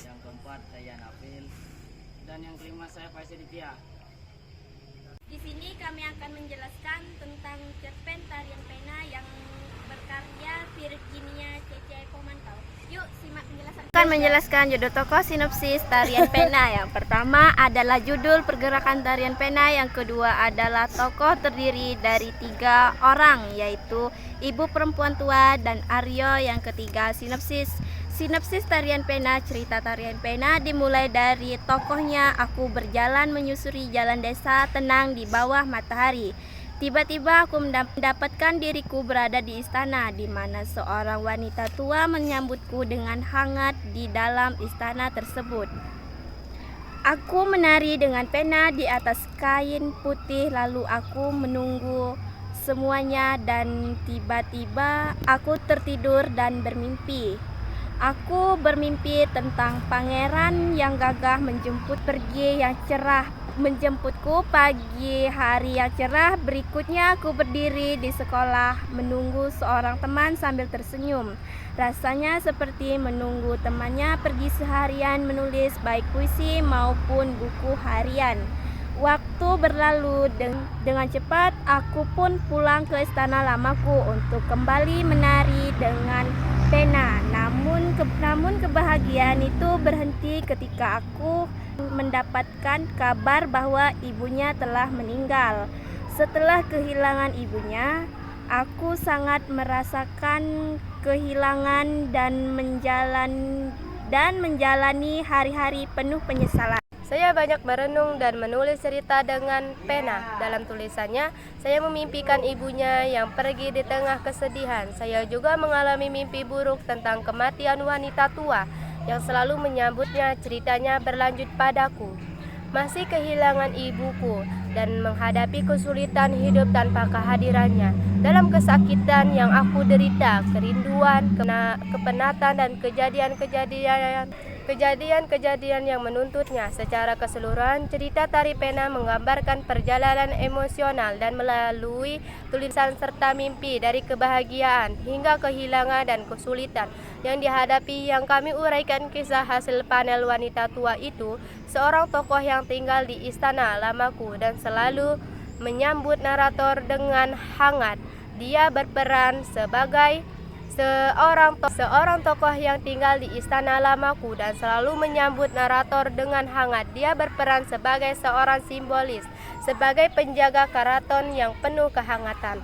Yang keempat saya Nafil. Dan yang kelima saya Faisal Ditya. Di sini kami akan menjelaskan tentang cerpen tarian pena yang berkarya Virginia C.C. Komantau. Yuk simak penjelasan. Akan menjelaskan judul tokoh, sinopsis tarian pena. Yang pertama adalah judul pergerakan tarian pena. Yang kedua adalah tokoh terdiri dari 3 orang, yaitu ibu perempuan tua dan Aryo. Yang ketiga sinopsis. Sinopsis tarian pena. Cerita tarian pena dimulai dari tokohnya. Aku berjalan menyusuri jalan desa tenang di bawah matahari. Tiba-tiba aku mendapatkan diriku berada di istana, di mana seorang wanita tua menyambutku dengan hangat di dalam istana tersebut. Aku menari dengan pena di atas kain putih, lalu aku menunggu semuanya dan tiba-tiba aku tertidur dan bermimpi. Aku bermimpi tentang pangeran yang gagah menjemputku pagi hari yang cerah. Berikutnya aku berdiri di sekolah menunggu seorang teman sambil tersenyum. Rasanya seperti menunggu temannya pergi seharian menulis baik puisi maupun buku harian. Waktu berlalu dengan cepat. Aku pun pulang ke istana lamaku untuk kembali menari dengan pena. Namun kebahagiaan itu berhenti ketika aku mendapatkan kabar bahwa ibunya telah meninggal. Setelah kehilangan ibunya, aku sangat merasakan kehilangan dan menjalani hari-hari penuh penyesalan. Saya banyak merenung dan menulis cerita dengan pena. Dalam tulisannya, saya memimpikan ibunya yang pergi di tengah kesedihan. Saya juga mengalami mimpi buruk tentang kematian wanita tua yang selalu menyambutnya. Ceritanya berlanjut padaku. Masih kehilangan ibuku dan menghadapi kesulitan hidup tanpa kehadirannya. Dalam kesakitan yang aku derita, kerinduan, kepenatan dan kejadian yang menuntutnya. Secara keseluruhan, cerita tari pena menggambarkan perjalanan emosional dan melalui tulisan serta mimpi dari kebahagiaan hingga kehilangan dan kesulitan yang dihadapi. Yang kami uraikan kisah hasil panel wanita tua itu, seorang tokoh yang tinggal di istana lamaku dan selalu menyambut narator dengan hangat. Dia berperan sebagai seorang tokoh yang tinggal di istana lamaku dan selalu menyambut narator dengan hangat. Dia berperan sebagai seorang simbolis, sebagai penjaga keraton yang penuh kehangatan.